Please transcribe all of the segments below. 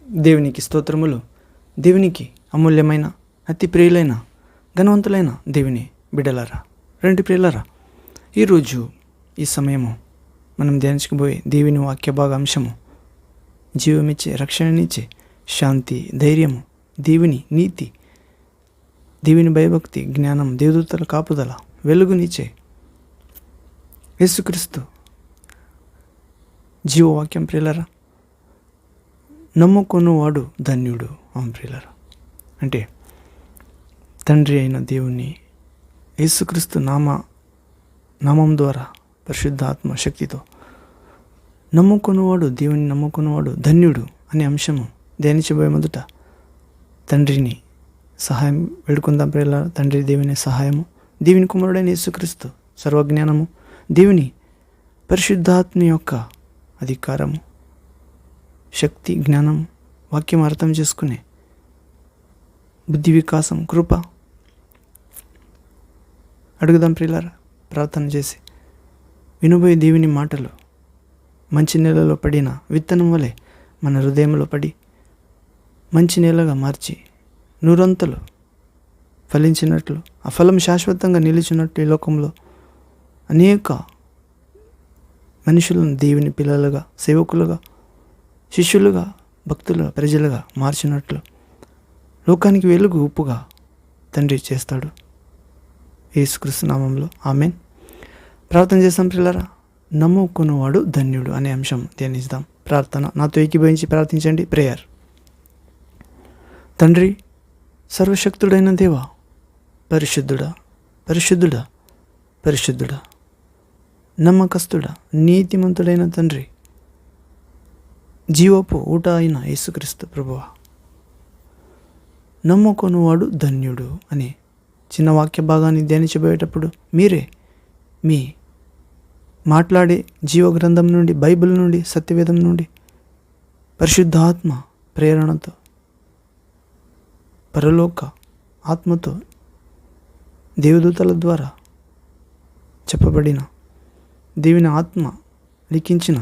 దేవునికి స్తోత్రములు. దేవునికి అమూల్యమైన, అతి ప్రియులైన, ఘనవంతులైన దేవుని బిడ్డలారా, రెండు ప్రియులారా, ఈరోజు ఈ సమయము మనం ధ్యానించబోయే దేవుని వాక్య భాగాంశము జీవమిచ్చే, రక్షణనిచ్చే, శాంతి, ధైర్యము, దేవుని నీతి, దేవుని భయభక్తి, జ్ఞానం, దేవదూతల కాపుదల, వెలుగునిచ్చే యేసుక్రీస్తు జీవవాక్యం. ప్రియులారా, నమ్ముకొనువాడు ధన్యుడు. అవును ప్రియులారా, అంటే తండ్రి అయిన దేవుని యేసుక్రీస్తు నామం ద్వారా పరిశుద్ధాత్మ శక్తితో నమ్ముకున్నవాడు, దేవుని నమ్ముకున్నవాడు ధన్యుడు అనే అంశము ధ్యానించబోయే మొదట తండ్రిని సహాయం వేడుకుందాం ప్రియులారా. తండ్రి దేవుని సహాయము, దేవుని కుమారుడైన యేసుక్రీస్తు సర్వజ్ఞానము, దేవుని పరిశుద్ధాత్మ యొక్క అధికారము, శక్తి, జ్ఞానం, వాక్యం అర్థం చేసుకునే బుద్ధి వికాసం, కృప అడుగుదాం ప్రియులారా. ప్రార్థన చేసి వినబోయే దేవుని మాటలు మంచి నేలలో పడిన విత్తనం వలె మన హృదయంలో పడి మంచి నేలగా మార్చి నూరంతలు ఫలించినట్లు, ఆ ఫలం శాశ్వతంగా నిలిచినట్లు ఈ లోకంలో అనేక మనుషులను దేవుని పిల్లలుగా, సేవకులుగా, శిష్యులుగా, భక్తులుగా, ప్రజలుగా మార్చినట్లు లోకానికి వెలుగు, ఉప్పుగా తండ్రి చేస్తాడు. యేసుక్రీస్తు నామంలో ఆమేన్. ప్రార్థన చేస్తాం ప్రియులారా. నమ్ముకున్నవాడు ధన్యుడు అనే అంశం ధ్యానిస్తాం. ప్రార్థన నాతో ఏకీభవించి ప్రార్థించండి. ప్రేయర్. తండ్రి, సర్వశక్తుడైన దేవా, పరిశుద్ధుడా, పరిశుద్ధుడా, పరిశుద్ధుడా, నమ్మకస్తుడా, నీతిమంతుడైన తండ్రి, జీవపు ఊట అయిన యేసుక్రీస్తు ప్రభువా, నమ్ముకొనువాడు ధన్యుడు అనే చిన్న వాక్య భాగాన్ని ధ్యానించబోయేటప్పుడు మీరే మీ మాట్లాడే జీవ గ్రంథం నుండి, బైబిల్ నుండి, సత్యవేదం నుండి పరిశుద్ధాత్మ ప్రేరణతో, పరలోక ఆత్మతో, దేవదూతల ద్వారా చెప్పబడిన దేవుని ఆత్మ లిఖించిన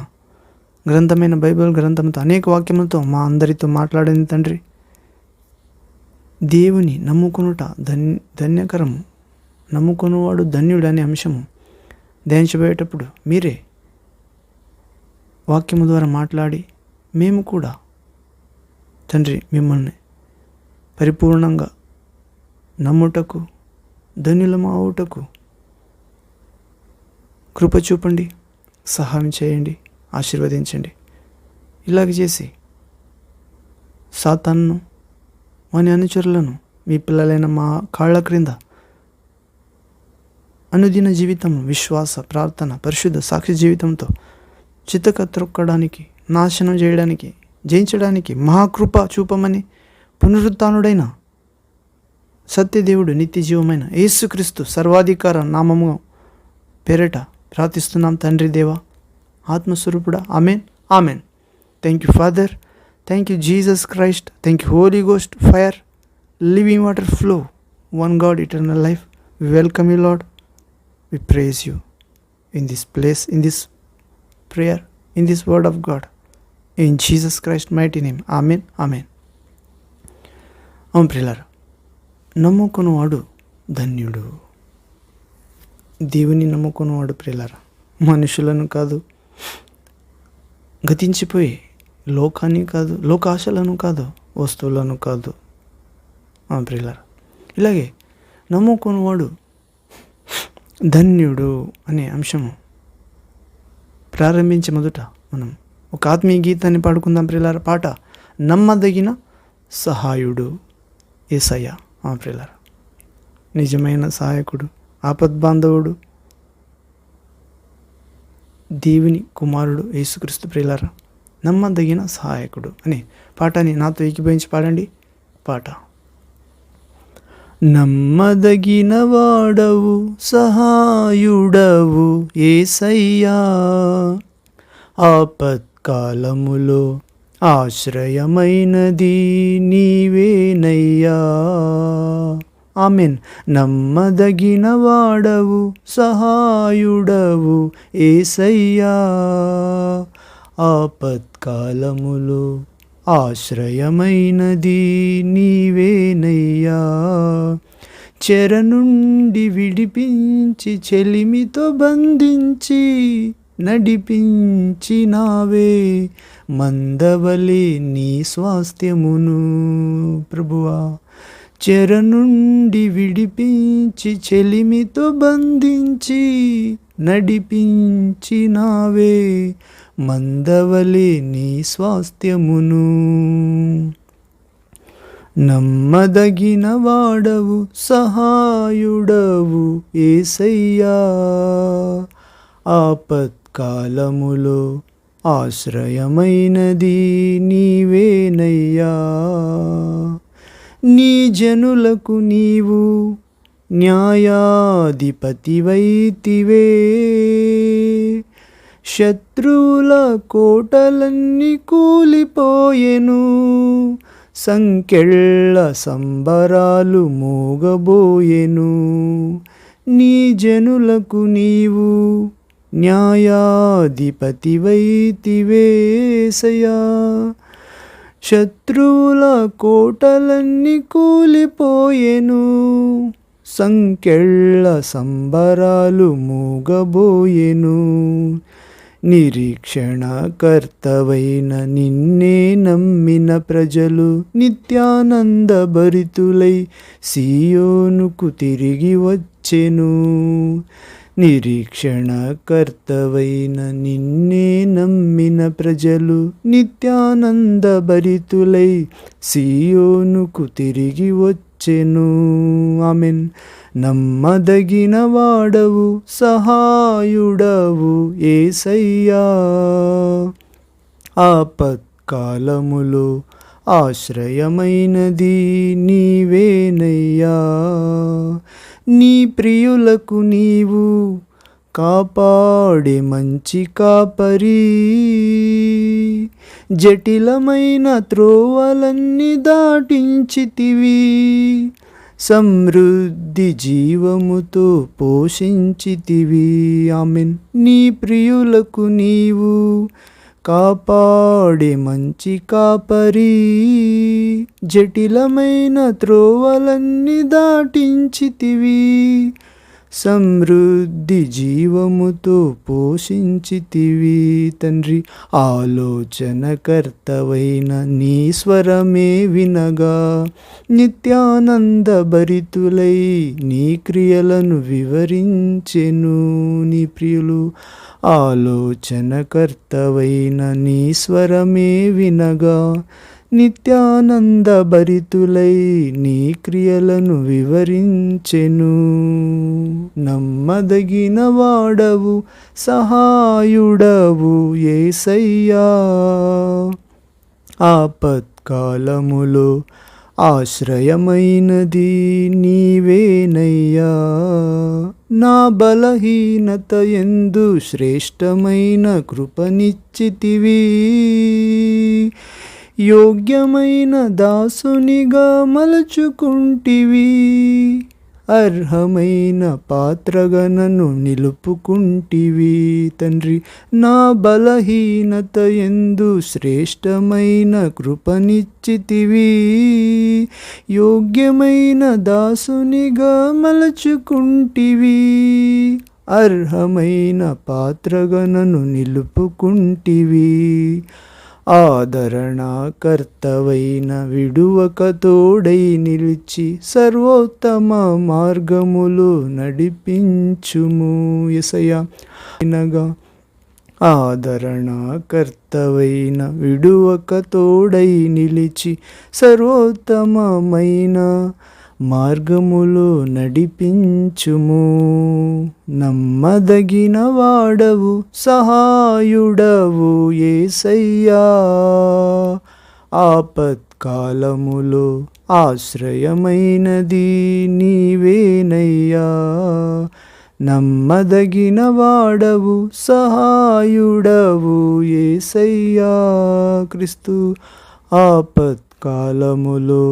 గ్రంథమైన బైబిల్ గ్రంథంతో అనేక వాక్యములతో మా అందరితో మాట్లాడింది తండ్రి. దేవుని నమ్ముకొనుట ధన్యకరము, నమ్ముకొనువాడు ధన్యుడు అనే అంశము ధ్యానించబోయేటప్పుడు మీరే వాక్యము ద్వారా మాట్లాడి మేము కూడా తండ్రి మిమ్మల్ని పరిపూర్ణంగా నమ్ముటకు, ధన్యులము అవుటకు కృప చూపండి, సహాయం చేయండి, ఆశీర్వదించండి. ఇలాగ చేసి సాతానును, వాని అనుచరులను, మీ పిల్లలైన మా కాళ్ళ క్రింద అనుదిన జీవితం, విశ్వాస, ప్రార్థన, పరిశుద్ధ సాక్షి జీవితంతో చితక త్రొక్కడానికి, నాశనం చేయడానికి, జయించడానికి మహాకృప చూపమని పునరుత్థానుడైన సత్యదేవుడు, నిత్య జీవమైన యేసుక్రీస్తు సర్వాధికార నామము పేరట ప్రార్థిస్తున్నాం తండ్రి దేవా, ఆత్మస్వరూపుడా. Amen, amen. Thank you father, thank you Jesus Christ, thank you Holi ghost, fire, living water flow, one God, eternal life. We welcome you Lord, we praise you in this place, in this prayer, in this word of God, in Jesus Christ mighty name. Amen, amen. అవును ప్రియులారా, నమ్ముకున్నవాడు ధన్యుడు. దేవుని నమ్ముకున్నవాడు ప్రియులారా, మనుషులను కాదు, గతించిపోయి లోకాన్ని కాదు, లోకాశలను కాదు, వస్తువులను కాదు. ప్రియులారా, ఇలాగే నమ్ముకున్నవాడు ధన్యుడు అనే అంశము ప్రారంభించే మొదట మనం ఒక ఆత్మీయ గీతాన్ని పాడుకుందాం ప్రియులారా. పాట నమ్మదగిన సహాయుడు యేసయ్య. ప్రియులారా, నిజమైన సహాయకుడు, ఆపద్బాంధవుడు, దేవుని కుమారుడు యేసుక్రీస్తు. ప్రియులారా, నమ్మదగిన సహాయకుడు అనే పాటని నాతో ఏకీభవించి పాడండి. పాట. నమ్మదగిన వాడవు, సహాయుడవు యేసయ్యా, ఆపత్కాలములో ఆశ్రయమైనది నీవేనయ్యా. ఆమెన్. నమ్మదగిన వాడవు, సహాయుడవు యేసయ్యా, ఆపత్కాలములో ఆశ్రయమైనది నీవేనయ్యా. చెర నుండి విడిపించి చెలిమితో బంధించి నడిపించినావే మందవలే నీ స్వాస్థ్యమును. ప్రభువా, చెర నుండి విడిపించి చెలిమితో బంధించి నడిపించినావే మందవలే నీ స్వాస్థ్యమును. నమ్మదగిన వాడవు సహాయుడవు యేసయ్యా. ఆపత్కాలములో ఆశ్రయమైనది నీవేనయ్యా. నీ జనులకు నీవు న్యాయాధిపతివైతివే. శత్రువుల కోటలన్నీ కూలిపోయెను, సంకెళ్ళ సంబరాలు మోగబోయెను. నీ జనులకు నీవు న్యాయాధిపతివైతివేసయా. శత్రువుల కోటలన్నీ కూలిపోయెను, సంకెళ్ళ సంబరాలు మోగబోయెను. నిరీక్షణకర్తవైన నిన్నే నమ్మిన ప్రజలు నిత్యానందభరితులై సియోనుకు తిరిగి వచ్చెను. నిరీక్షణకర్తవైన నిన్నే నమ్మిన ప్రజలు నిత్యానందభరితులై సియోనుకు తిరిగి వచ్చెను. ఆమెన్. నమ్మదగిన వాడవు సహాయుడవు యేసయ్యా. ఆపత్కాలములో ఆశ్రయమైనది నీవేనయ్యా. నీ ప్రియులకు నీవు కాపాడే మంచి కాపరి. జటిలమైన త్రోవలన్నీ దాటించితివి, సమృద్ధి జీవముతో పోషించితివి. ఆమెన్. నీ ప్రియులకు నీవు కాపాడే మంచి కాపరి. జటిలమైన త్రోవలన్నీ దాటించితివి, సమృద్ధి జీవముతో పోషించితివి. తండ్రి, ఆలోచనకర్తవైన నీ స్వరమే వినగా నిత్యానందభరితులై నీ క్రియలను వివరించెను నీ ప్రియులు. ఆలోచనకర్తవైన నీ స్వరమే వినగా నిత్యానందభరితులై నీ క్రియలను వివరించెను. నమ్మదగిన వాడవు సహాయుడవు యేసయ్యా. ఆపత్కాలములో ఆశ్రయమైనది నీవేనయ్యా. నా బలహీనత యందు శ్రేష్టమైన కృపనిచ్చితివి. యోగ్యమైన దాసునిగా మలుచుకుంటివి. అర్హమైన పాత్రగా నిలుపుకుంటివి. తండ్రి, నా బలహీనత యందు శ్రేష్టమైన కృపనిచ్చితివి. యోగ్యమైన దాసునిగా మలుచుకుంటివి. అర్హమైన పాత్రగా నిలుపుకుంటివి. ఆదరణకర్తవైన విడువక తోడై నిలిచి సర్వోత్తమ మార్గములు నడిపించుము యేసయ్యా. ఆదరణకర్తవైన విడువక తోడై నిలిచి సర్వోత్తమమైన మార్గములో నడిపించుము. నమ్మదగిన వాడవు సహాయుడవు యేసయ్యా. ఆపత్కాలములో ఆశ్రయమైనది నీవేనయ్యా. నమ్మదగిన వాడవు సహాయుడవు యేసయ్యా. క్రీస్తు, ఆపత్కాలములో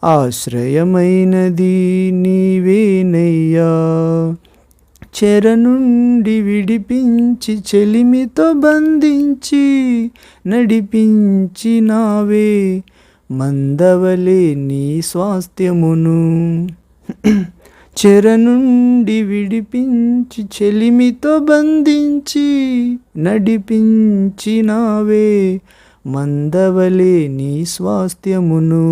ఆశ్రయమైనది నీవేనయ్యా. చెర నుండి విడిపించి చెలిమితో బంధించి నడిపించినావే మందవలే నీ స్వాస్థ్యమును. చెర నుండి విడిపించి చెలిమితో బంధించి నడిపించినావే మందవలే నీ స్వాస్థ్యమును.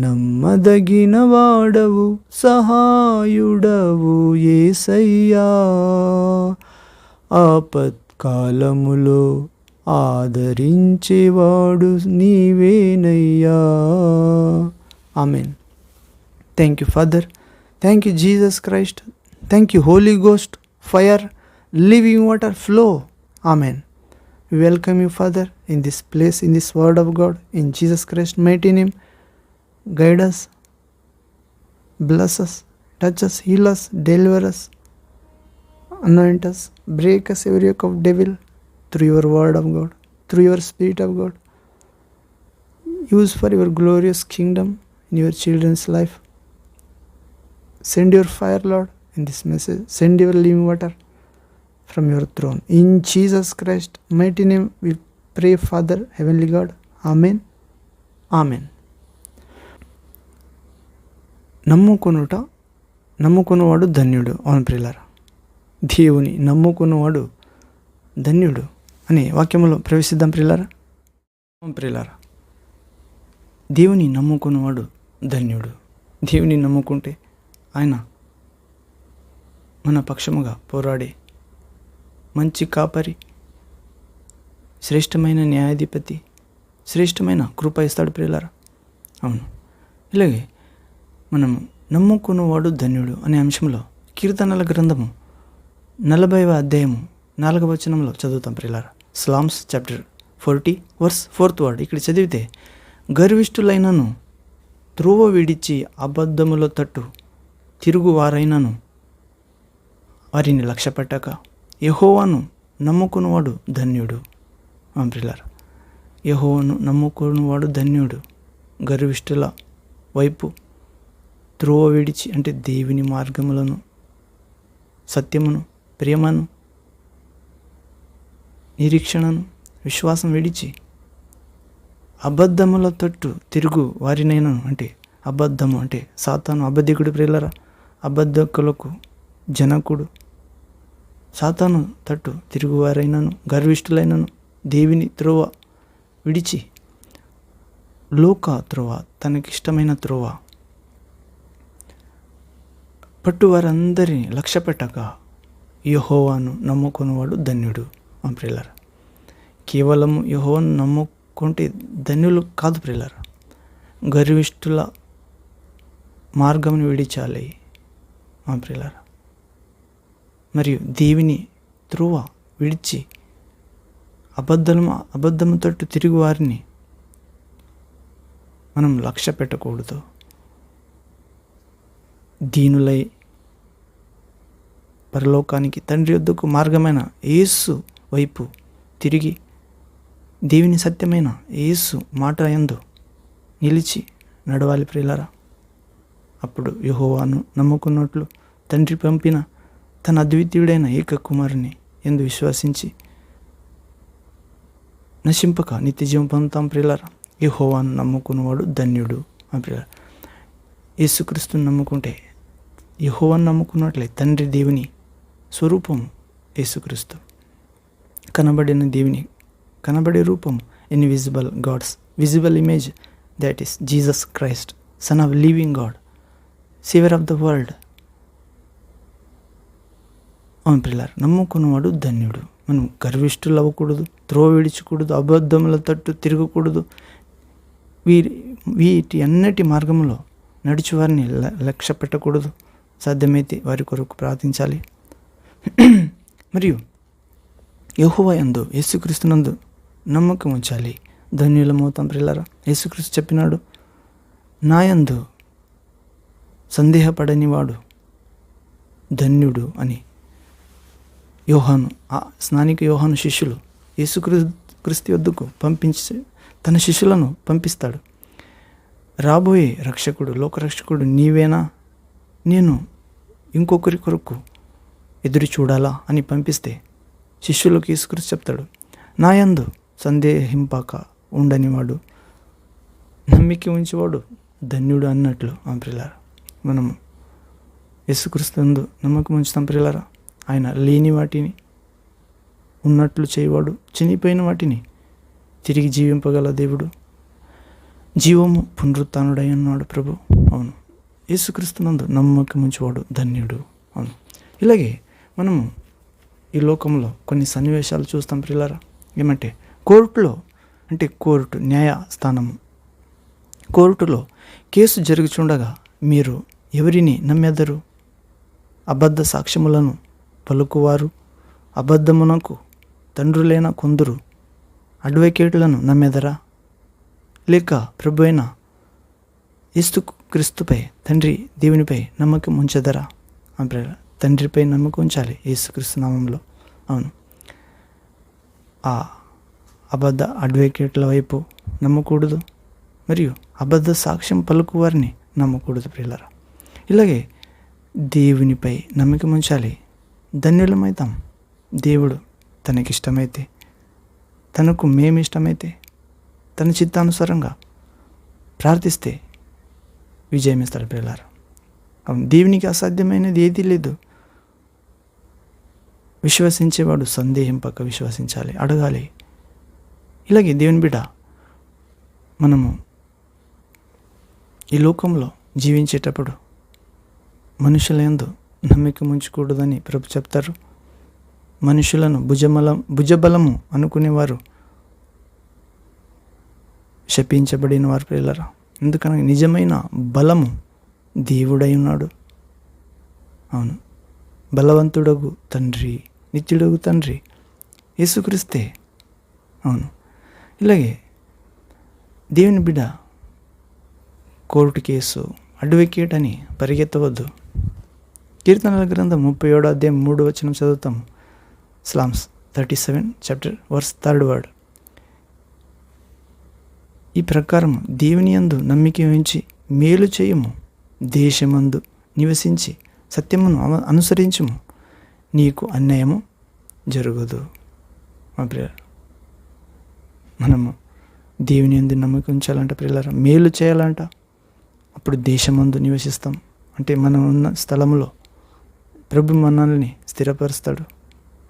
నమ్మదగిన వాడవు సహాయుడవు యేసయ్యా, ఆపత్కాలములో ఆదరించేవాడు నీవేనయ్యా. Amen. Thank you father. Thank you Jesus Christ. Thank you Holi ghost, fire, living water, flow. Amen. We welcome you, Father, in this place, in this word of God, in Jesus Christ's mighty name. Guide us, bless us, touch us, heal us, deliver us, anoint us, break us every yoke of devil through your word of God, through your spirit of God. Use for your glorious kingdom in your children's life. Send your fire, Lord, in this message. Send your living water from your throne. In Jesus Christ mighty name we pray, Father, heavenly God. Amen. Amen. నమ్ముకున్నవాడు ధన్యుడు. అవును ప్రియులారా, దేవుని నమ్ముకున్నవాడు ధన్యుడు అనే వాక్యములో ప్రవేశిద్దాం ప్రియులారా. అవును ప్రియులారా, దేవుని నమ్ముకున్నవాడు ధన్యుడు. దేవుని నమ్ముకుంటే ఆయన మన పక్షముగా పోరాడే మంచి కాపరి, శ్రేష్టమైన న్యాయాధిపతి, శ్రేష్టమైన కృప ఇస్తాడు ప్రియులారా. అవును, ఇలాగే మనము నమ్ముకున్నవాడు ధన్యుడు అనే అంశంలో కీర్తనల గ్రంథము 40వ అధ్యాయము 4వ వచనంలో చదువుతాం ప్రియులారా. Slams chapter 40 verse 4th word ఇక్కడ చదివితే, గర్విష్ఠులైనను త్రోవ విడిచి అబద్ధముల తట్టు తిరుగువారైనను వారిని లక్ష్యపెట్టక యెహోవాను నమ్ముకున్నవాడు ధన్యుడు. ప్రియులారా, యెహోవాను నమ్ముకున్నవాడు ధన్యుడు. గర్విష్ఠుల వైపు త్రోవ విడిచి అంటే దేవుని మార్గములను, సత్యమును, ప్రేమను, నిరీక్షణను, విశ్వాసం విడిచి అబద్ధముల తట్టు తిరుగు వారినైనను అంటే అబద్ధము అంటే సాతాను అబద్ధికుడు ప్రియులారా. అబద్ధకులకు జనకుడు సాతాను తట్టు తిరుగువారైనను గర్విష్ఠులైనను దేవుని త్రోవ విడిచి లోక త్రోవ, తనకిష్టమైన త్రోవ పట్టు వారందరినీ లక్ష్యపెట్టక యెహోవాను నమ్ముకున్నవాడు ధన్యుడు. ప్రియులారా, కేవలం యెహోవాను నమ్ముకుంటే ధన్యులు కాదు ప్రియులారా, గర్విష్ఠుల మార్గమును విడిచాలి ప్రియులారా. మరియు దేవుని త్రోవ విడిచి అబద్ధము తట్టు తిరిగి వారిని మనం లక్ష్య పెట్టకూడదు. దీనులై పరలోకానికి తండ్రి యొద్దకు మార్గమైన యేసు వైపు తిరిగి దేవుని సత్యమైన యేసు మాట యందు నిలిచి నడవాలి ప్రియులారా. అప్పుడు యెహోవాను నమ్ముకున్నట్లు తండ్రి పంపిన తన అద్వితీయుడైన ఏక కుమారుని యందు విశ్వసించి నశింపక నిత్యజీవం పొందుతాం ప్రియులారా. యెహోవాను నమ్ముకున్నవాడు ధన్యుడు ప్రియులారా. యేసుక్రీస్తుని నమ్ముకుంటే, యెహోవాను నమ్ముకున్నట్లే తండ్రి దేవుని స్వరూపం యేసుక్రీస్తు, కనబడిన దేవుని కనబడే రూపం, invisible God's visible image, that is Jesus Christ, son of living God, saviour of the world. అవును ప్రియులారా, నమ్ముకున్నవాడు ధన్యుడు. మనం గర్విష్ఠులు అవ్వకూడదు, త్రోవ విడిచకూడదు, అబద్ధముల తట్టు తిరగకూడదు. వీటి అన్నిటి మార్గంలో నడిచి వారిని లక్ష్య పెట్టకూడదు. సాధ్యమైతే వారి కొరకు ప్రార్థించాలి. మరియు యెహోవా యందు, యేసుక్రీస్తునందు నమ్మకం ఉంచాలి. ధన్యులమవుతాం ప్రియులారా. యేసుక్రీస్తు చెప్పినాడు, నా యందు సందేహపడని వాడు ధన్యుడు అని. యోహాను, స్నానిక యోహాను శిష్యులు యేసుక్రీస్తు యొద్దకు పంపించి తన శిష్యులను పంపిస్తాడు. రాబోయే రక్షకుడు, లోకరక్షకుడు నీవేనా? నేను ఇంకొకరి కొరకు ఎదురు చూడాలా అని పంపిస్తే శిష్యులకు యేసుక్రీస్తు చెప్తాడు, నా యందు సందేహింపక ఉండనివాడు నమ్మిక ఉంచేవాడు ధన్యుడు అన్నట్లు. ప్రియులారా, మనము యేసుక్రీస్తు యందు నమ్మకం ఉంచుతాం ప్రియులారా. ఆయన లేని వాటిని ఉన్నట్లు చేయవాడు, చనిపోయిన వాటిని తిరిగి జీవింపగల దేవుడు, జీవము పునరుత్థానుడై ఉన్నాడు ప్రభు. అవును, యేసుక్రీస్తునందు నమ్మకం ఉంచేవాడు ధన్యుడు. అవును, ఇలాగే మనము ఈ లోకంలో కొన్ని సన్నివేశాలు చూస్తాం ప్రియులారా. ఏమంటే కోర్టులో, అంటే కోర్టు న్యాయస్థానము, కోర్టులో కేసు జరుగుచుండగా మీరు ఎవరిని నమ్మెదరు? అబద్ధ సాక్ష్యములను పలుకువారు, అబద్ధమునకు తండ్రులైన కొందరు అడ్వకేట్లను నమ్మెదరా? లేక ప్రభు అయిన యేసుక్రీస్తుపై, తండ్రి దేవునిపై నమ్మకం ఉంచెదరా? తండ్రిపై నమ్మకం ఉంచాలి యేసుక్రీస్తు నామంలో. అవును, ఆ అబద్ధ అడ్వకేట్ల వైపు నమ్మకూడదు, మరియు అబద్ధ సాక్ష్యం పలుకు వారిని నమ్మకూడదు ప్రియులారా. ఇలాగే దేవునిపై నమ్మకం ఉంచాలి, ధన్యులమవుతాం. దేవుడు తనకిష్టమైతే, తనకు మేమిష్టమైతే, తన చిత్తానుసారంగా ప్రార్థిస్తే విజయం ఇస్తాడు ప్రియులారా. అవును, దేవునికి అసాధ్యమైనది ఏదీ లేదు. విశ్వసించేవాడు సందేహింపక విశ్వసించాలి, అడగాలి. ఇలాగే దేవుని బిడ్డ, మనము ఈ లోకంలో జీవించేటప్పుడు మనుషుల యందు నమ్మకం ఉంచకూడదని ప్రభు చెప్తారు. మనుషులను భుజబలము అనుకునేవారు శపించబడిన వారు ప్రియులారా. ఎందుకనగా నిజమైన బలము దేవుడై ఉన్నాడు. అవును, బలవంతుడగు తండ్రి, నిత్యుడగు తండ్రి యేసుక్రీస్తే. అవును, ఇలాగే దేవుని బిడ్డ కోర్టు కేసు, అడ్వకేట్ అని పరిగెత్తవద్దు. కీర్తనల గ్రంథం 37వ అధ్యాయం 3వ వచనం చదువుతాం. Psalms 37 chapter verse 3rd word. ఈ ప్రకారం దేవుని యందు నమ్మిక ఉంచి మేలు చేయము, దేశమందు నివసించి సత్యమును అనుసరించుము, నీకు అన్యాయము జరగదు. మా ప్రియులారా, మనము దేవుని యందు నమ్మకం ఉంచాలంట ప్రియులారా, మేలు చేయాలంట. అప్పుడు దేశమందు నివసిస్తాం. అంటే మనం ఉన్న స్థలంలో ప్రభు మనల్ని స్థిరపరుస్తాడు,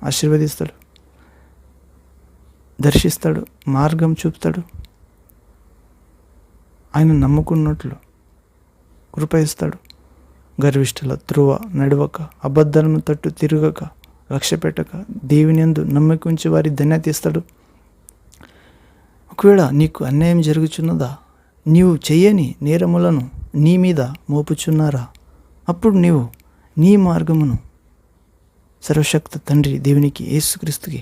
ఆశీర్వదిస్తాడు, దర్శిస్తాడు, మార్గం చూపుతాడు. ఆయన నమ్ముకున్నట్లు కృప ఇస్తాడు. గర్విష్ఠుల త్రువ నడవక, అబద్ధాలను తట్టు తిరగక, లక్ష్య పెట్టక దేవుని యందు నమ్మకం ఉంచి వారి ధన్యత ఇస్తాడు. ఒకవేళ నీకు అన్యాయం జరుగుచున్నదా, నీవు చెయ్యని నేరములను నీ మీద మోపుచున్నారా, అప్పుడు నీవు నీ మార్గమును సర్వశక్త తండ్రి దేవునికి, యేసుక్రీస్తుకి,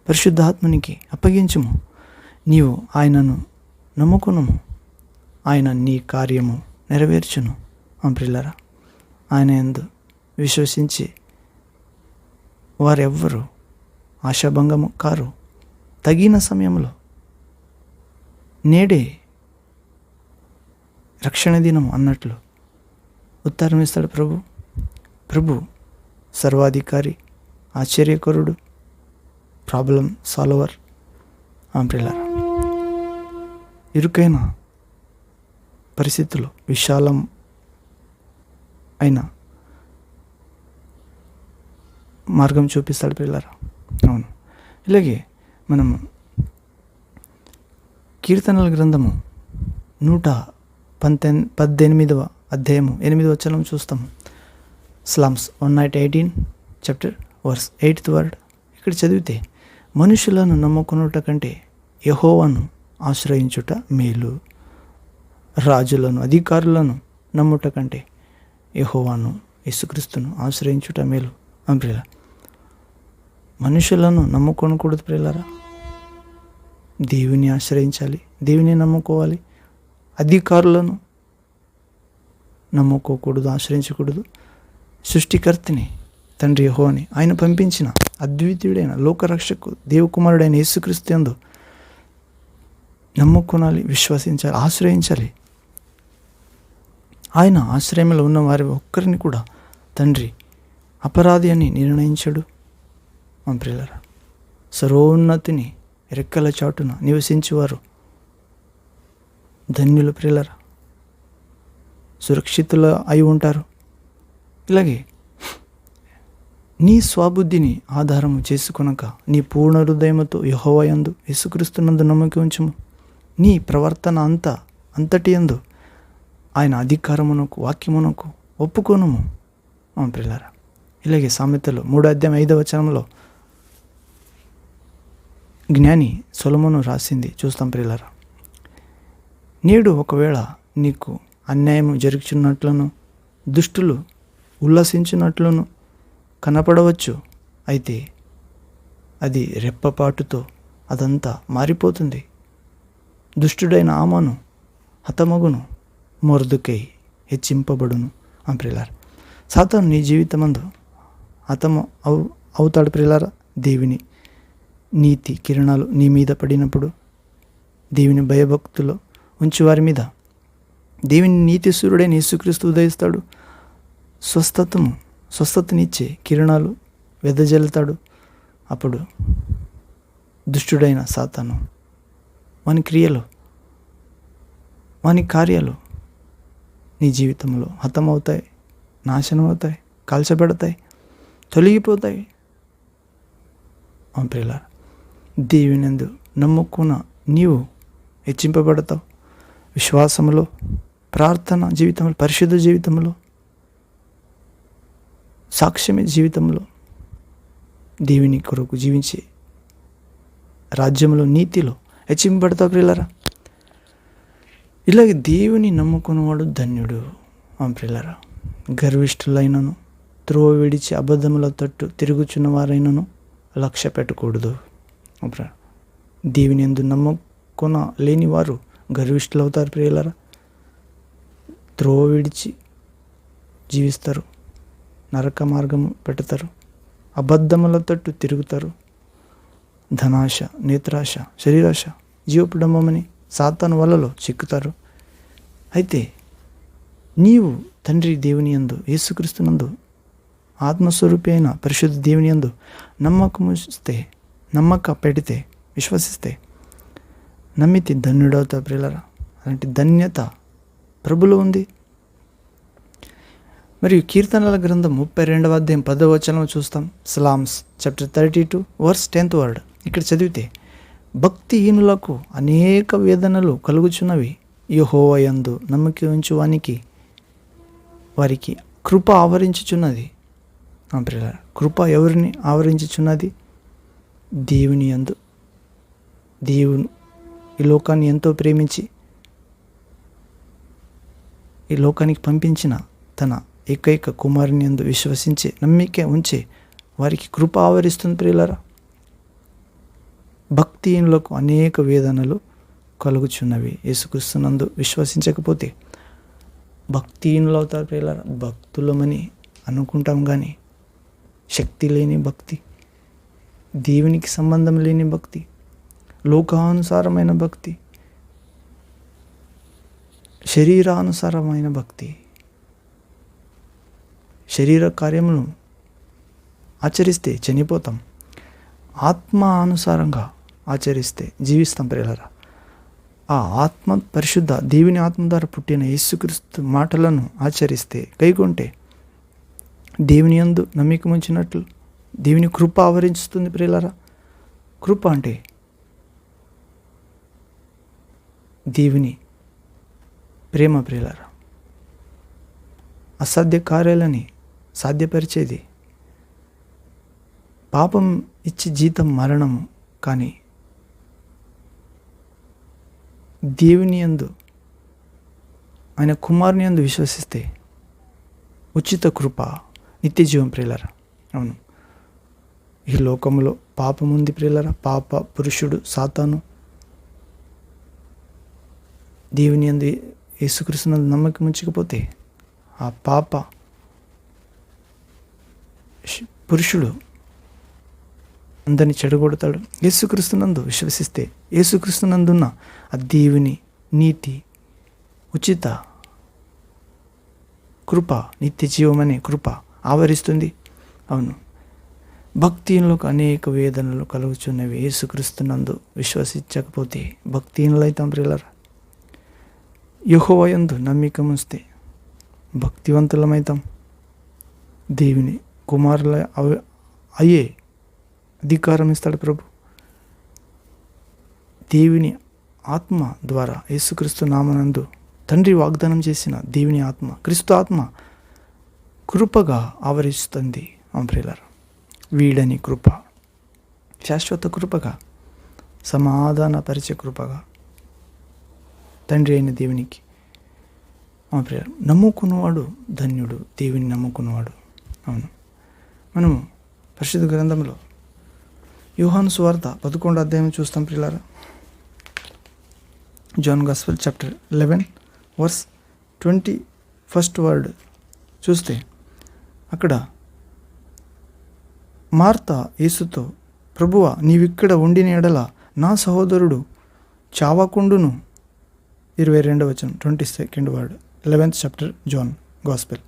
పరిశుద్ధాత్మనికి అప్పగించుము. నీవు ఆయనను నమ్ముకునుము, ఆయన నీ కార్యము నెరవేర్చును. ప్రియులారా, ఆయన యందు విశ్వసించి వారెవ్వరూ ఆశాభంగము కారు. తగిన సమయంలో, నేడే రక్షణ దినం అన్నట్లు ఉత్తరం ఇస్తాడు ప్రభు. ప్రభు సర్వాధికారి, ఆశ్చర్యకరుడు, ప్రాబ్లం సాల్వర్. ప్రియులారా, ఇరుకైన పరిస్థితుల్లో విశాలం అయిన మార్గం చూపిస్తాడు ప్రియులారా. అవును, ఇలాగే మనము కీర్తనల గ్రంథము 118వ అధ్యాయము 8వ వచనం చూస్తాము. Psalms 118 chapter verse 8th word. ఇక్కడ చదివితే, మనుషులను నమ్ముకునుట కంటే యెహోవాను ఆశ్రయించుట మేలు, రాజులను అధికారులను నమ్ముట కంటే యెహోవాను, యేసుక్రీస్తును ఆశ్రయించుట మేలు. ప్రియుల, మనుషులను నమ్ముకోనకూడదు ప్రియులారా, దేవుని ఆశ్రయించాలి, దేవుని నమ్ముకోవాలి. అధికారులను నమ్ముకోకూడదు, ఆశ్రయించకూడదు. సృష్టికర్తని, తండ్రి యెహోవాని, ఆయన పంపించిన అద్వితీయుడైన లోకరక్షకు దేవకుమారుడైన యేసుక్రీస్తు యందు నమ్ముకోనాలి, విశ్వసించాలి, ఆశ్రయించాలి. ఆయన ఆశ్రయంలో ఉన్న వారి ఒక్కరిని కూడా తండ్రి అపరాధి అని నిర్ణయించడు. మా ప్రియులారా, సర్వోన్నతిని రెక్కల చాటున నివసించేవారు ధన్యులు ప్రియులారా, సురక్షితులు అయి ఉంటారు. ఇలాగే నీ స్వబుద్ధిని ఆధారము చేసుకొనక నీ పూర్ణ హృదయముతో యెహోవా యందు యేసుక్రీస్తునందు నమ్మకం ఉంచుము. నీ ప్రవర్తన అంతటి యందు ఆయన అధికారమునకు వాక్యమునకు ఒప్పుకొనుము. మా ప్రియులారా, ఇలాగే సామెతలు 3:5 జ్ఞాని సొలొమోను రాసింది చూస్తాం ప్రియులారా. నేడు ఒకవేళ నీకు అన్యాయము జరుగుచున్నట్లను దుష్టులు ఉల్లసించినట్లును కనపడవచ్చు, అయితే అది రెప్పపాటుతో అదంతా మారిపోతుంది. దుష్టుడైన ఆమను హతమగును, మొర్దుకై హెచ్చింపబడును. ప్రియులారా, సాతాను నీ జీవితమందు హతము అవుతాడు ప్రియులారా. దేవుని నీతి కిరణాలు నీ మీద పడినప్పుడు, దేవుని భయభక్తులు ఉంచి వారి మీద దేవుని నీతి సూర్యుడైన యేసుక్రీస్తు ఉదయిస్తాడు. స్వస్థతనిచ్చే కిరణాలు వెదజల్లుతాడు. అప్పుడు దుష్టుడైన సాతాను వాని క్రియలు, వాని కార్యాలు నీ జీవితంలో హతమవుతాయి, నాశనం అవుతాయి, కాల్చబడతాయి, తొలగిపోతాయి. ప్రియులారా, దేవునియందు నమ్ముకున్న నీవు హెచ్చింపబడతావు. విశ్వాసములో, ప్రార్థన జీవితంలో, పరిశుద్ధ జీవితంలో, సాక్ష్యమే జీవితంలో దేవుని కొరకు జీవించే రాజ్యంలో, నీతిలో హెచ్చింపబడతావు ప్రియులారా. ఇలాగే దేవుని నమ్ముకున్నవాడు ధన్యుడు. ప్రియులారా, గర్విష్ఠులైనను త్రోవ విడిచి అబద్ధముల తట్టు తిరుగుచున్న వారైనను లక్ష్య పెట్టకూడదు. దేవుని యందు నమ్మకొన లేని వారు గర్విష్ఠులు అవుతారు ప్రియులారా. త్రోవ విడిచి జీవిస్తారు, నరక మార్గము పెడతారు, అబద్ధముల తట్టు తిరుగుతారు. ధనాశ, నేత్రాశ, శరీరాశ, జీవపుడంబమని సాతాను వలలో చిక్కుతారు. అయితే నీవు తండ్రి దేవుని యందు యేసుక్రీస్తునందు ఆత్మస్వరూపి అయిన పరిశుద్ధ దేవుని యందు నమ్మక పెడితే, విశ్వసిస్తే, నమ్మితే ధన్యుడవుతా ప్రియులారా. అలాంటి ధన్యత ప్రభులో ఉంది. మరియు కీర్తనల గ్రంథం 32:10 చూస్తాం. Psalms chapter 32 verse 10th. ఇక్కడ చదివితే, భక్తిహీనులకు అనేక వేదనలు కలుగుచున్నవి, యెహోవా యందు నమ్మకం ఉంచు వారికి కృప ఆవరించుచున్నది. ప్రియులారా, కృప ఎవరిని ఆవరించుచున్నది? దేవుని యందు. దేవుని ఈ లోకాన్ని ఎంతో ప్రేమించి ఈ లోకానికి పంపించిన తన ఏకైక కుమారుని యందు విశ్వసించే, నమ్మిక ఉంచే వారికి కృప ఆవరిస్తుంది ప్రియులారా. భక్తిహీనులకు అనేక వేదనలు కలుగుచున్నవి. యేసుక్రీస్తునందు విశ్వసించకపోతే భక్తిహీనులు అవుతారు ప్రియులారా. భక్తులమని అనుకుంటాం కానీ శక్తి లేని భక్తి, దేవునికి సంబంధం లేని భక్తి, లోకానుసారమైన భక్తి, శరీరానుసారమైన భక్తి, శరీర కార్యములను ఆచరిస్తే చనిపోతాం, ఆత్మానుసారంగా ఆచరిస్తే జీవిస్తాం ప్రియులారా. ఆ ఆత్మ పరిశుద్ధ దేవుని ఆత్మ ద్వారా పుట్టిన యేసుక్రీస్తు మాటలను ఆచరిస్తే, కైకొంటే దేవుని యందు నమ్మిక ఉంచినట్లు దేవుని కృప ఆవరించుతుంది ప్రియులారా. కృప అంటే దేవుని ప్రేమ ప్రియులారా. అసాధ్య కార్యాలని సాధ్యపరిచేది. పాపం ఇచ్చి జీతం మరణము, కానీ దేవుని యందు ఆయన కుమారుని యందు విశ్వసిస్తే ఉచిత కృప, నిత్య జీవం ప్రియులారా. అవును, ఈ లోకంలో పాపం ఉంది ప్రియులారా. పాప పురుషుడు సాతాను దేవుని యందు యేసుక్రీస్తునందు నమ్మకం ఉంచకపోతే ఆ పాప పురుషుడు అందరిని చెడగొడతాడు. యేసుక్రీస్తునందు విశ్వసిస్తే యేసుక్రీస్తునందున్న ఆ దేవుని నీతి, ఉచిత కృప, నిత్య జీవం అనే కృప ఆవరిస్తుంది. అవును, భక్తిహీనులకు అనేక వేదనలు కలుగుచున్నవి. యేసుక్రీస్తునందు విశ్వసించకపోతే భక్తిహీనులైతాం ప్రియులారా. యెహోవా యందు నమ్మిక ఉంచితే భక్తివంతులమైతాం. దేవుని కుమారుల అయ్యే అధికారం ఇస్తాడు ప్రభు. దేవుని ఆత్మ ద్వారా యేసుక్రీస్తు నామనందు తండ్రి వాగ్దానం చేసిన దేవుని ఆత్మ, క్రీస్తు ఆత్మ కృపగా ఆవరిస్తుంది. ప్రియులారా, వీడని కృప, శాశ్వత కృపగా, సమాధానపరిచే కృపగా తండ్రి అయిన దేవునికి ప్రియులారా నమ్ముకున్నవాడు ధన్యుడు, దేవుని నమ్ముకున్నవాడు. అవును, మనము పరిశుద్ధ గ్రంథంలో యోహాను సువార్త 11వ అధ్యాయం చూస్తాం ప్రియులారా. John gospel chapter 11 verse 21 word చూస్తే అక్కడ మార్త యేసుతో, ప్రభువా, నీవిక్కడ ఉండిన ఎడల నా సహోదరుడు చావకుండును. 22వ వచనం 22nd word 11th chapter John gospel.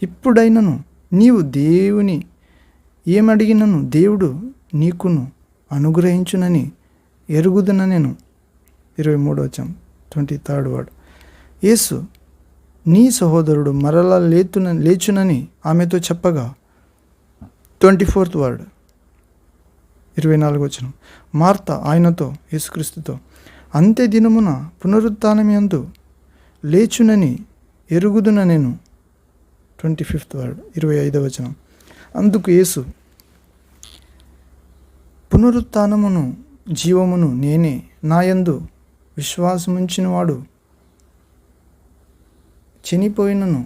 ఇప్పుడైనను నీవు దేవుని ఏమడిగినను దేవుడు నీకును అనుగ్రహించునని ఎరుగుదున నేను. 23వ వచనం 23rd వర్డ్. యేసు నీ సహోదరుడు మరలా లేచునని ఆమెతో చెప్పగా 24th వర్డ్ 24వ వచనం. మార్త ఆయనతో, యేసుక్రీస్తుతో, అంత్య దినమున పునరుత్థానమందు లేచునని ఎరుగుదున నేను. 25th వర్డ్ 25వ వచనం. అందుకు యేసు, పునరుత్థానమును జీవమును నేనే, నాయందు విశ్వాసముంచినవాడు చనిపోయినను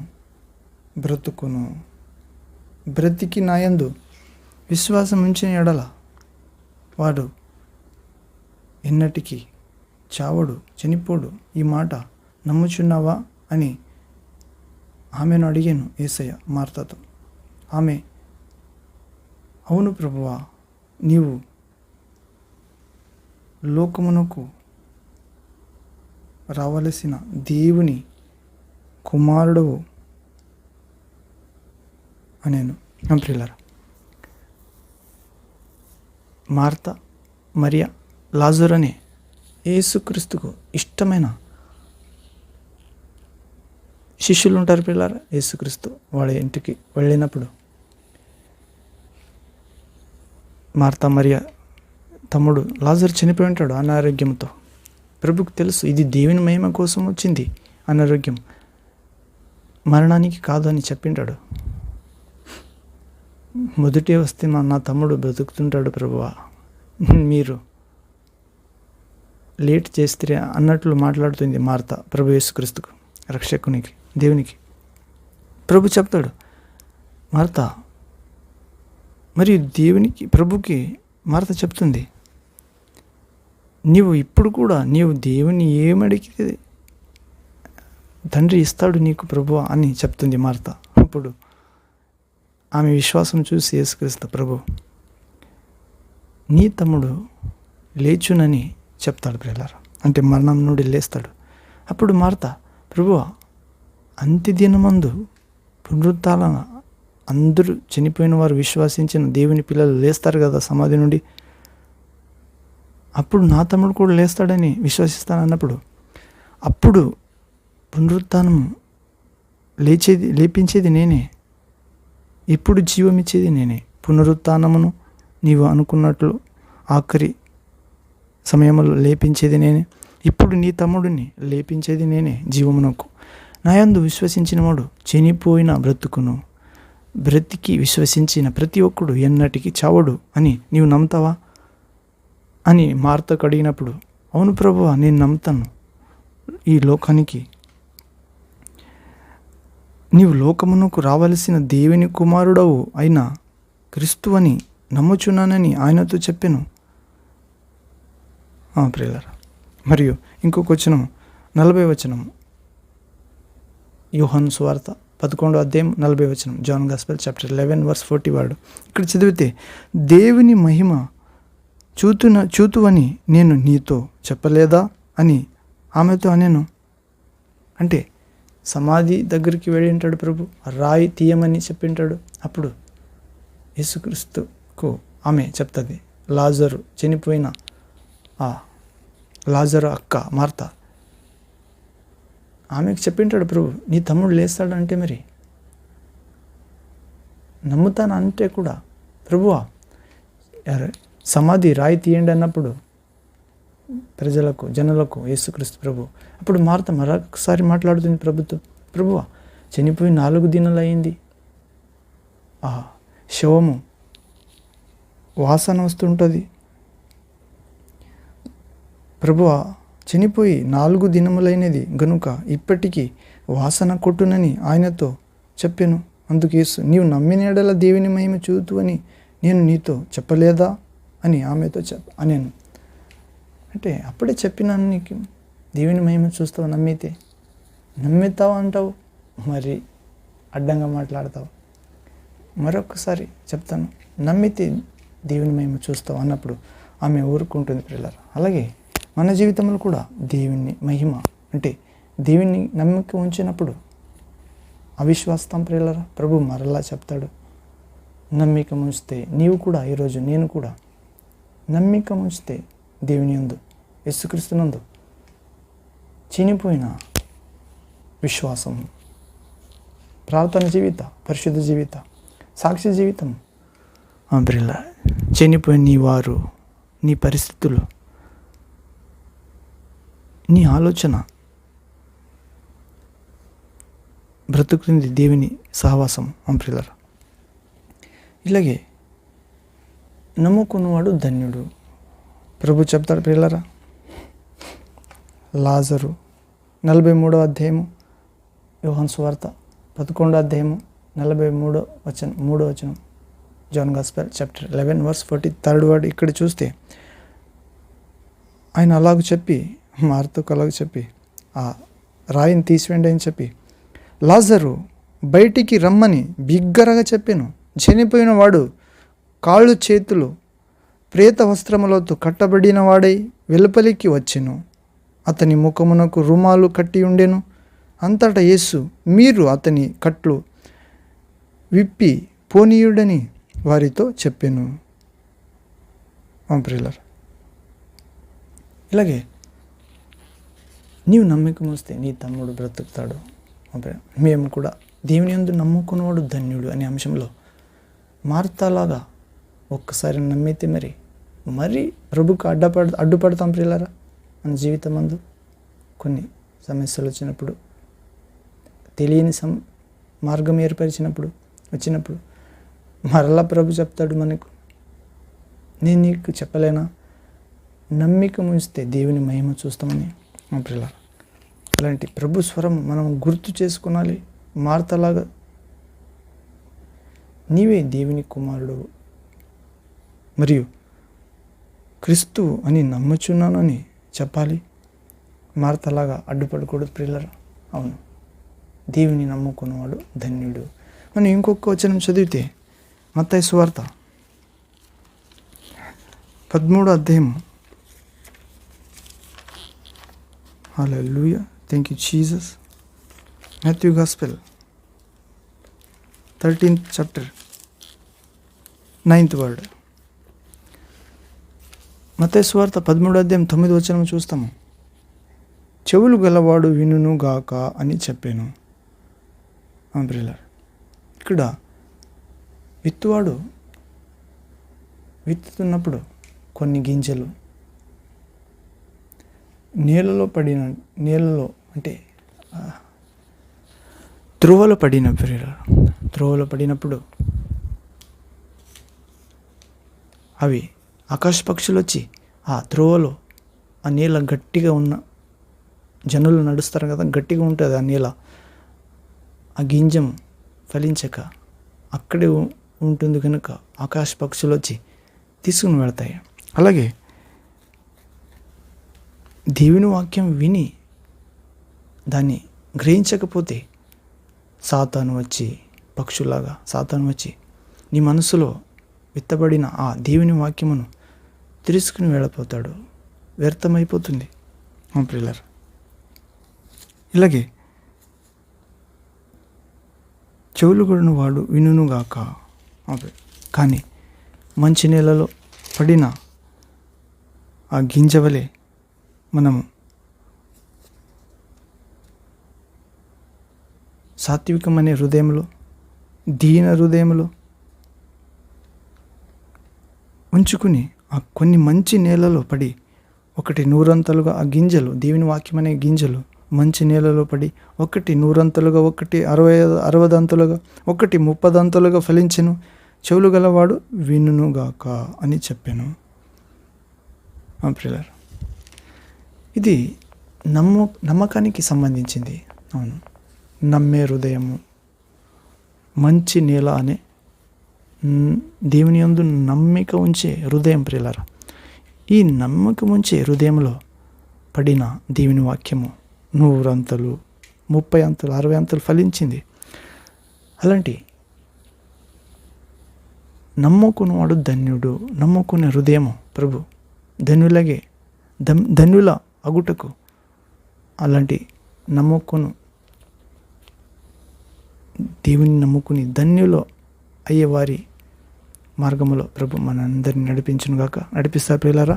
బ్రతుకును. బ్రతికి నాయందు విశ్వాసం ఉంచిన ఎడల వాడు ఎన్నటికీ చావడు, చనిపోడు. ఈ మాట నమ్ముచున్నావా అని ఆమెను అడిగాను యేసయ్య మార్తతో. ఆమె, అవును ప్రభువా, నీవు లోకమునకు రావలసిన దేవుని కుమారుడవు అనేను. ప్రియులారా, మార్త, మరియా, లాజరు అనే యేసుక్రీస్తుకు ఇష్టమైన శిష్యులు ఉంటారు పిల్లరా. యేసుక్రీస్తు వాడి ఇంటికి వెళ్ళినప్పుడు మార్త, మరియా తమ్ముడు లాజరు చనిపోయి ఉంటాడు అనారోగ్యంతో. ప్రభుకు తెలుసు ఇది దేవుని మహిమ కోసం వచ్చింది అనారోగ్యం, మరణానికి కాదు అని చెప్పింటాడు. మొదటే వస్తే నా తమ్ముడు బ్రతుకుతుంటాడు ప్రభువా, మీరు లేట్ చేస్తే అన్నట్లు మాట్లాడుతుంది మార్త ప్రభు యేసుక్రీస్తుకు, రక్షకునికి, దేవునికి. ప్రభు చెప్తాడు, మార్త, మరియు దేవునికి, ప్రభుకి మార్త చెప్తుంది, నీవు ఇప్పుడు కూడా నీవు దేవుని ఏమడిగితే తండ్రి ఇస్తాడు నీకు ప్రభువా అని చెప్తుంది మార్త. అప్పుడు ఆమె విశ్వాసం చూసి యేసుక్రీస్తు, ప్రభు నీ తమ్ముడు లేచునని చెప్తాడు ప్రియులారా, అంటే మరణం నుండి లేస్తాడు. అప్పుడు మార్త, ప్రభువా, అంత్యదినమందు పునరుత్థాన అందరూ చనిపోయిన వారు విశ్వసించిన దేవుని పిల్లలు లేస్తారు కదా సమాధి నుండి, అప్పుడు నా తమ్ముడు కూడా లేస్తాడని విశ్వసిస్తాను అన్నప్పుడు, అప్పుడు పునరుత్థానం లేపించేది నేనే, ఇప్పుడు జీవం ఇచ్చేది నేనే. పునరుత్థానమును నీవు అనుకున్నట్లు ఆఖరి సమయంలో లేపించేది నేనే, ఇప్పుడు నీ తమ్ముడిని లేపించేది నేనే జీవమునకు. నాయందు విశ్వసించిన వాడు చనిపోయిన బ్రతుకును, బ్రతికి విశ్వసించిన ప్రతి ఒక్కడు ఎన్నటికీ చావడు అని నీవు నమ్ముతావా అని మార్తకు అడిగినప్పుడు, అవును ప్రభువా, నేను నమ్ముతాను. ఈ లోకానికి నీవు లోకమునకు రావలసిన దేవుని కుమారుడవు అయిన క్రీస్తు అని నమ్ముచున్నానని ఆయనతో చెప్పాను. ప్రియులారా, మరియు ఇంకొక వచనం 40వ వచనం, యోహాను సువార్త 11వ అధ్యాయం 40వ వచనం, John gospel chapter 11 verse 40 word. ఇక్కడ చదివితే, దేవుని మహిమ చూతువని నేను నీతో చెప్పలేదా అని ఆమెతో అనేను. అంటే సమాధి దగ్గరికి వెళ్ళి ఉంటాడు ప్రభు, రాయి తీయమని చెప్పింటాడు. అప్పుడు యేసుక్రీస్తుకు ఆమె చెప్తుంది, లాజరు చనిపోయిన ఆ లాజరు అక్క మార్త ఆమెకు చెప్పింటాడు ప్రభు, నీ తమ్ముడు లేస్తాడంటే మరి నమ్ముతాను అంటే కూడా ప్రభువా సమాధి రాయి తీయండి అన్నప్పుడు ప్రజలకు జనులకు యేసుక్రీస్తు ప్రభు అప్పుడు మార్త మరొకసారి మాట్లాడుతుంది ప్రభువా చనిపోయి 4 దినాలు అయింది, ఆ శవము వాసన వస్తుంటుంది, ప్రభువా చనిపోయి 4 దినములైనది గనుక ఇప్పటికీ వాసన కొట్టునని ఆయనతో చెప్పాను. అందుకు యేసు, నీవు నమ్మిన యెడల దేవుని మహిమ చూతు అని నేను నీతో చెప్పలేదా అని ఆమెతో అనేను. అంటే అప్పుడే చెప్పినాను నీకు, దేవుని మహిమ చూస్తావు, నమ్మితావు అంటావు, మరి అడ్డంగా మాట్లాడతావు. మరొకసారి చెప్తాను, నమ్మితే దేవుని మహిమ చూస్తావు అన్నప్పుడు ఆమె ఊరుకుంటుంది ప్రియులారా. అలాగే మన జీవితంలో కూడా దేవుని మహిమ అంటే దేవుని నమ్మిక ఉంచినప్పుడు అవిశ్వాసం ప్రియులారా ప్రభు మరలా చెప్తాడు, నమ్మిక ఉంచితే నీవు కూడా ఈరోజు నేను కూడా నమ్మిక ఉంచితే దేవుని యందు యేసుక్రీస్తునందు చనిపోయిన విశ్వాసం, ప్రార్థన జీవిత, పరిశుద్ధ జీవిత, సాక్షి జీవితం ప్రియుల చనిపోయిన నీ వారు, నీ పరిస్థితులు, నీ ఆలోచన బ్రతుకుతుంది దేవుని సహవాసం ప్రియులారా. ఇలాగే నమ్ముకున్నవాడు ధన్యుడు. ప్రభు చెప్తాడు ప్రియులారా, లాజరు 43వ అధ్యాయము యోహాను సువార్త 11వ అధ్యాయము 43వ వచనం John gospel chapter 11 verse 43rd word. ఇక్కడ చూస్తే ఆయన అలాగ చెప్పి మార్తకు అలాగ చెప్పి ఆ రాయిని తీసివేయండి అని చెప్పి లాజరు బయటికి రమ్మని బిగ్గరగా చెప్పాను. చనిపోయిన వాడు కాళ్ళు చేతులు ప్రేత వస్త్రములతో కట్టబడిన వాడై వెలుపలికి వచ్చెను. అతని ముఖమునకు రుమాలు కట్టి ఉండెను. అంతటా యేసు, మీరు అతని కట్లు విప్పి పోనీయుడని వారితో చెప్పెను. ప్రియులారా, ఇలాగే నీవు నమ్మకం వస్తే నీ తమ్ముడు బ్రతుకుతాడు. మేము కూడా దేవుని యందు నమ్ముకున్నవాడు ధన్యుడు అనే అంశంలో మార్తలాగా ఒక్కసారి నమ్మితే మరి ప్రభుకు అడ్డుపడతాం ప్రియులారా. మన జీవితం అందు కొన్ని సమస్యలు వచ్చినప్పుడు, తెలియని మార్గం వచ్చినప్పుడు మరలా ప్రభు చెప్తాడు మనకు, నేను నీకు చెప్పలేనా, నమ్మిక ఉంచితే దేవుని మహిమ చూస్తామని ప్రియులారా. అలాంటి ప్రభు స్వరం మనం గుర్తు చేసుకోవాలి. మార్తలాగా నీవే దేవుని కుమారుడు మరియు క్రీస్తు అని నమ్ముచున్నానని చెప్పాలి. మార్తలాగా అడ్డుపడకూడదు ప్రియులారా. అవును, దేవుని నమ్ముకున్నవాడు ధన్యుడు. మనం ఇంకొక వచనం చదివితే మత్తయి సువార్త 13వ అధ్యాయం. Hallelujah, thank you Jesus. Matthew gospel 13th chapter 9th word. మత్తయి సువార్త 13వ అధ్యాయం 9వ వచనం చూస్తాము. చెవులు గలవాడు వినును గాక అని చెప్పాను. ప్రియులారా, ఇక్కడ విత్తువాడు విత్తుతున్నప్పుడు కొన్ని గింజలు నేలలో అంటే త్రోవలో పడినప్పుడు అవి ఆకాశ పక్షులు వచ్చి ఆ త్రోవలో ఆ నేల గట్టిగా ఉన్న జనులు నడుస్తారు కదా, గట్టిగా ఉంటుంది ఆ నేల, ఆ గింజం ఫలించక అక్కడే ఉంటుంది కనుక ఆకాశ పక్షులు వచ్చి తీసుకుని వెళతాయి. అలాగే దేవుని వాక్యం విని దాన్ని గ్రహించకపోతే సాతాను వచ్చి నీ మనసులో విత్తబడిన ఆ దేవుని వాక్యమును తీసుకుని వెళ్ళిపోతాడు, వ్యర్థమైపోతుంది ప్రియులారా. ఇలాగే చెవులు కొడిన వాడు వినుగాక. కానీ మంచి నేలలో పడిన ఆ గింజవలే మనము సాత్వికమనే హృదయంలో, దీన హృదయంలో ఉంచుకుని ఆ కొన్ని మంచి నేలలో పడి ఒకటి 100 ఆ గింజలు, దేవుని వాక్యం అనే గింజలు మంచి నేలలో పడి ఒకటి 100 ఒకటి 60 ఒకటి 30 ఫలించెను. చెవులు గలవాడు వినుగాక అని చెప్పాను. ప్రియులారా, ఇది నమ్మకానికి సంబంధించింది. అవును, నమ్మే హృదయము, మంచి నేల అనే దేవుని యందు నమ్మిక ఉంచే హృదయం. ప్రియులారా, ఈ నమ్మకం ఉంచే హృదయంలో పడిన దేవుని వాక్యము 100 అంతలు, 30 అంతలు, 60 అంతలు ఫలించింది. అలాంటి నమ్ముకున్నవాడు ధన్యుడు. నమ్ముకునే హృదయము ప్రభు ధన్యుల అగుటకు అలాంటి దేవుని నమ్ముకుని ధన్యులో అయ్యేవారి మార్గములో ప్రభు మనందరినీ నడిపిస్తారు. ప్రియులారా,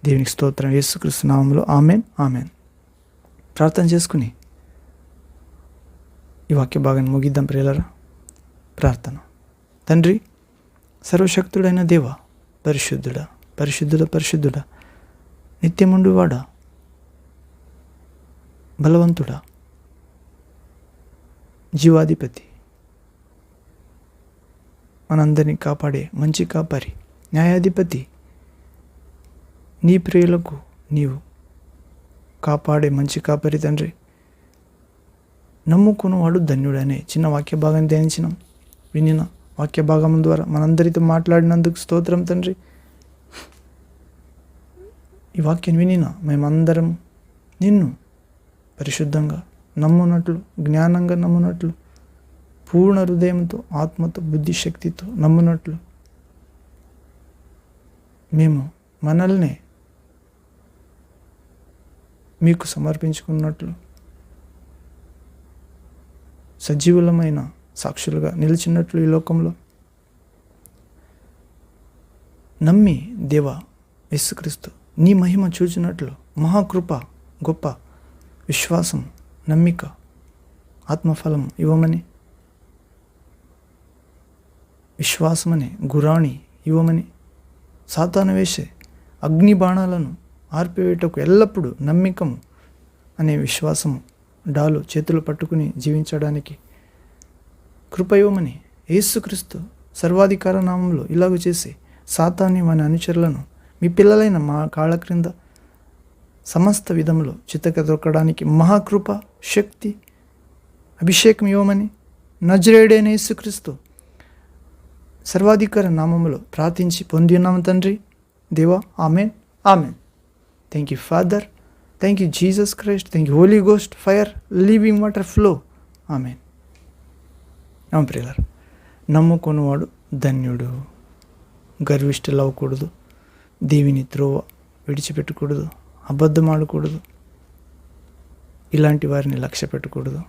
దేవునికి స్తోత్రం. యేసుక్రీస్తు నామములో ఆమెన్, ఆమెన్. ప్రార్థన చేసుకుని ఈ వాక్య భాగాన్ని ముగిద్దాం. ప్రియులారా, ప్రార్థన. తండ్రి, సర్వశక్తుడైన దేవ, పరిశుద్ధుడా, పరిశుద్ధుడా, పరిశుద్ధుడా, నిత్యముండువాడా, బలవంతుడా, జీవాధిపతి, మనందరినీ కాపాడే మంచి కాపరి, న్యాయాధిపతి, నీ ప్రియులకు నీవు కాపాడే మంచి కాపరి తండ్రి. నమ్ముకున్నవాడు ధన్యుడనే చిన్న వాక్య భాగాన్ని ధ్యానించినాం. వినిన వాక్య భాగం ద్వారా మనందరితో మాట్లాడినందుకు స్తోత్రం తండ్రి. ఈ వాక్యం వినిన మేమందరం నిన్ను పరిశుద్ధంగా నమ్మునట్లు, జ్ఞానంగా నమ్మునట్లు, పూర్ణ హృదయంతో, ఆత్మతో, బుద్ధిశక్తితో నమ్మునట్లు మేము మనల్ని మీకు సమర్పించుకున్నట్లు సజీవులమైన సాక్షులుగా నిలిచినట్లు ఈ లోకంలో నమ్మి దేవా యేసుక్రీస్తు నీ మహిమ చూచినట్లు మహాకృప, గొప్ప విశ్వాసం, నమ్మిక, ఆత్మఫలం ఇవ్వమని, విశ్వాసమనే గురాణి ఇవ్వమని, సాతాను వేసే అగ్ని బాణాలను ఆర్పివేటకు ఎల్లప్పుడూ నమ్మికము అనే విశ్వాసము డాలు చేతులు పట్టుకుని జీవించడానికి కృప ఇవ్వమని యేసుక్రీస్తు సర్వాధికార నామంలో ఇలాగ చేసి సాతాన్ని మన అనుచరులను మీ పిల్లలైన మా కాళ్ళ క్రింద సమస్త విధములో చిత్తక దొరకడానికి మహాకృప, శక్తి, అభిషేకం ఇవ్వమని నజరేయుడైన యేసుక్రీస్తు సర్వాధికార నామములో ప్రార్థించి పొంది ఉన్నాము తండ్రి. దేవా, amen, amen. Thank you father, thank you Jesus Christ, thank you Holi ghost, fire, living water flow. Amen. అవును ప్రియులారా, నమ్ముకున్నవాడు ధన్యుడు. గర్విష్ఠులు అవ్వకూడదు, దేవుని త్రోవ విడిచిపెట్టకూడదు, అబద్ధం ఆడకూడదు, ఇలాంటి వారిని లక్ష్య పెట్టకూడదు.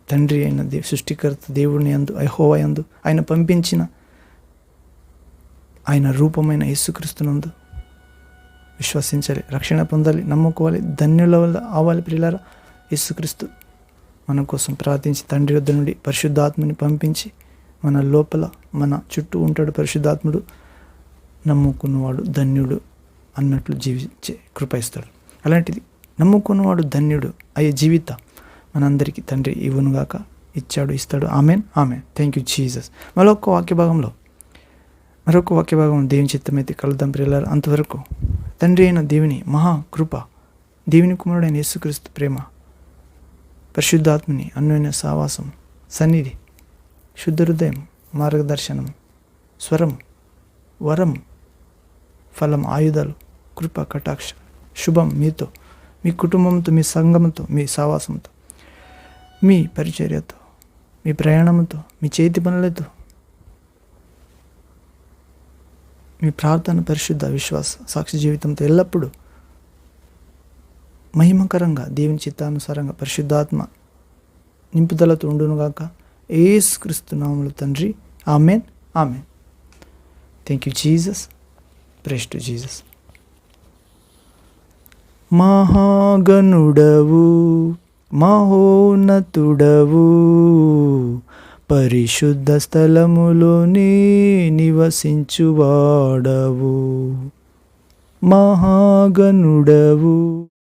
తండ్రి అయిన సృష్టికర్త దేవుని యందు, యెహోవా యందు ఆయన పంపించిన ఆయన రూపమైన యేసుక్రీస్తునందు విశ్వసించాలి, రక్షణ పొందాలి, నమ్ముకోవాలి, ధన్యుల వల్ల అవ్వాలి. ప్రియులారా, యేసుక్రీస్తు మన కోసం ప్రార్థించి తండ్రి వద్ద నుండి పరిశుద్ధాత్మని పంపించి మన లోపల, మన చుట్టూ ఉంటాడు పరిశుద్ధాత్ముడు. నమ్ముకున్నవాడు ధన్యుడు అన్నట్లు జీవించే కృప ఇస్తాడు. అలాంటిది నమ్ముకున్నవాడు ధన్యుడు అయ్యే జీవిత మనందరికీ తండ్రి ఇవ్వనుగాక, ఇచ్చాడు, ఇస్తాడు. Amen, amen. Thank you Jesus. మరొక వాక్య భాగంలో దేవుని చిత్తమైతే కలుద్దాం ప్రియులారా. అంతవరకు తండ్రి అయిన దేవుని మహాకృప, దేవుని కుమారుడైన యేసుక్రీస్తు ప్రేమ, పరిశుద్ధాత్మని అన్యోన్య సావాసం, సన్నిధి, శుద్ధ హృదయం, మార్గదర్శనం, స్వరం, వరం, ఫలం, ఆయుధాలు, కృప, కటాక్ష, శుభం మీతో, మీ కుటుంబంతో, మీ సంఘంతో, మీ సావాసంతో, మీ పరిచర్యతో, మీ ప్రయాణంతో, మీ చేతి పనులతో, మీ ప్రార్థన, పరిశుద్ధ విశ్వాస సాక్షి జీవితంతో ఎల్లప్పుడూ మహిమకరంగా దేవుని చిత్తానుసారంగా పరిశుద్ధాత్మ నింపుదలతో ఉండునుగాక. యేసుక్రీస్తు నామములో తండ్రి, amen. Amen. Thank you Jesus. Praise to Jesus. మహాగణుడవు, మహోన్నతుడవు, పరిశుద్ధ స్థలములోని నివసించువాడవు, మహాగణుడవు.